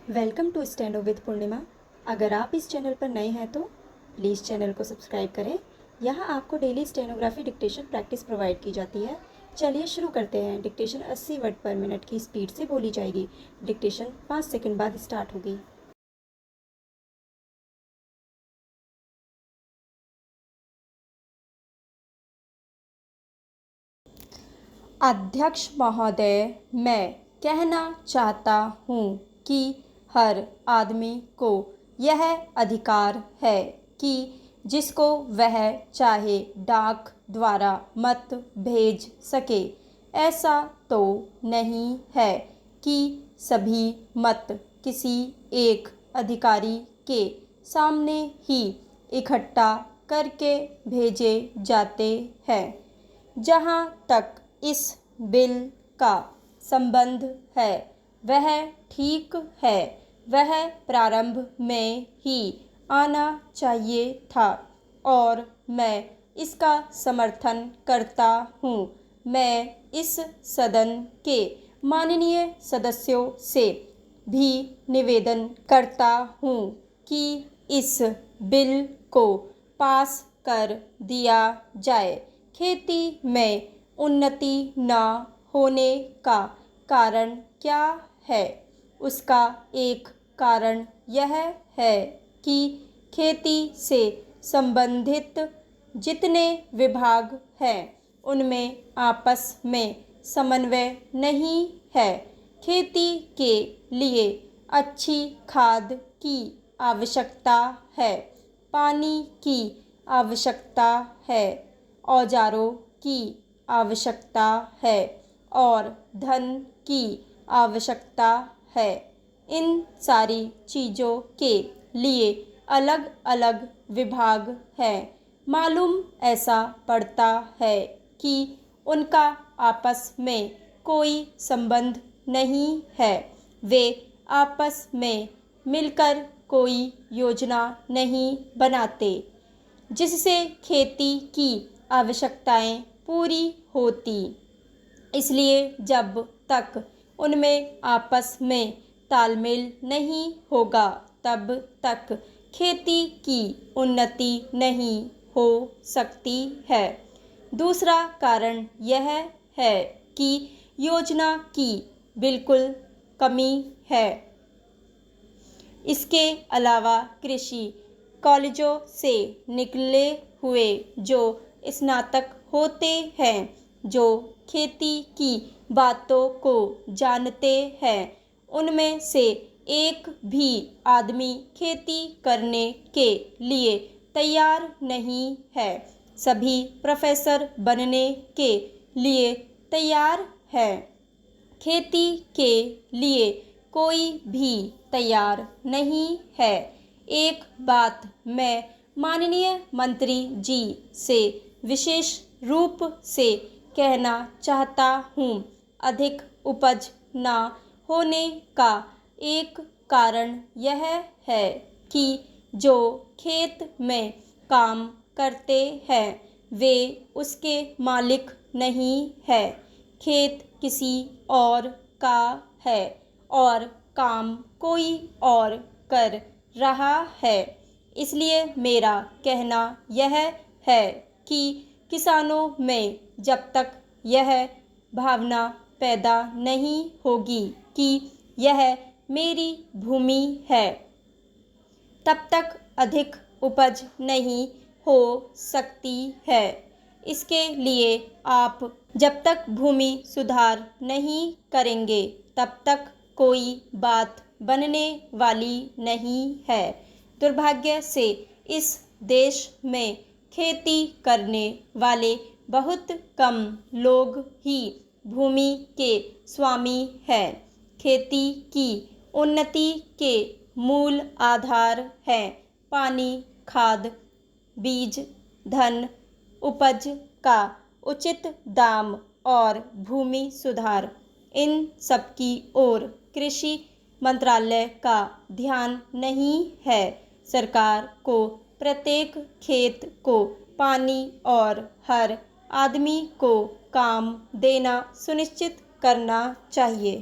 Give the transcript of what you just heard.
Welcome to स्टैंडो with पूर्णिमा। अगर आप इस चैनल पर नए हैं तो प्लीज़ चैनल को सब्सक्राइब करें। यहाँ आपको daily stenography dictation practice provide की जाती है। चलिए शुरू करते हैं। डिक्टेशन 80 वर्ड पर मिनट की स्पीड से बोली जाएगी। डिक्टेशन 5 सेकंड बाद स्टार्ट होगी। अध्यक्ष महोदय, मैं कहना चाहता हूँ कि हर आदमी को यह अधिकार है कि जिसको वह चाहे डाक द्वारा मत भेज सके। ऐसा तो नहीं है कि सभी मत किसी एक अधिकारी के सामने ही इकट्ठा करके भेजे जाते हैं। जहाँ तक इस बिल का संबंध है वह ठीक है। वह प्रारंभ में ही आना चाहिए था और मैं इसका समर्थन करता हूँ। मैं इस सदन के माननीय सदस्यों से भी निवेदन करता हूँ कि इस बिल को पास कर दिया जाए। खेती में उन्नति न होने का कारण क्या है? उसका एक कारण यह है कि खेती से संबंधित जितने विभाग हैं उनमें आपस में समन्वय नहीं है। खेती के लिए अच्छी खाद की आवश्यकता है, पानी की आवश्यकता है, औजारों की आवश्यकता है और धन की आवश्यकता है। इन सारी चीज़ों के लिए अलग अलग विभाग हैं। मालूम ऐसा पड़ता है कि उनका आपस में कोई संबंध नहीं है। वे आपस में मिलकर कोई योजना नहीं बनाते जिससे खेती की आवश्यकताएं पूरी होती। इसलिए जब तक उनमें आपस में तालमेल नहीं होगा तब तक खेती की उन्नति नहीं हो सकती है। दूसरा कारण यह है कि योजना की बिल्कुल कमी है। इसके अलावा कृषि कॉलेजों से निकले हुए जो स्नातक होते हैं, जो खेती की बातों को जानते हैं, उनमें से एक भी आदमी खेती करने के लिए तैयार नहीं है। सभी प्रोफेसर बनने के लिए तैयार है। खेती के लिए कोई भी तैयार नहीं है। एक बात मैं माननीय मंत्री जी से विशेष रूप से कहना चाहता हूँ। अधिक उपज न होने का एक कारण यह है कि जो खेत में काम करते हैं वे उसके मालिक नहीं है। खेत किसी और का है और काम कोई और कर रहा है। इसलिए मेरा कहना यह है कि किसानों में जब तक यह भावना पैदा नहीं होगी कि यह मेरी भूमि है, तब तक अधिक उपज नहीं हो सकती है। इसके लिए आप जब तक भूमि सुधार नहीं करेंगे तब तक कोई बात बनने वाली नहीं है। दुर्भाग्य से इस देश में खेती करने वाले बहुत कम लोग ही भूमि के स्वामी हैं। खेती की उन्नति के मूल आधार हैं पानी, खाद, बीज, धन, उपज का उचित दाम और भूमि सुधार। इन सब की ओर कृषि मंत्रालय का ध्यान नहीं है। सरकार को प्रत्येक खेत को पानी और हर आदमी को काम देना सुनिश्चित करना चाहिए।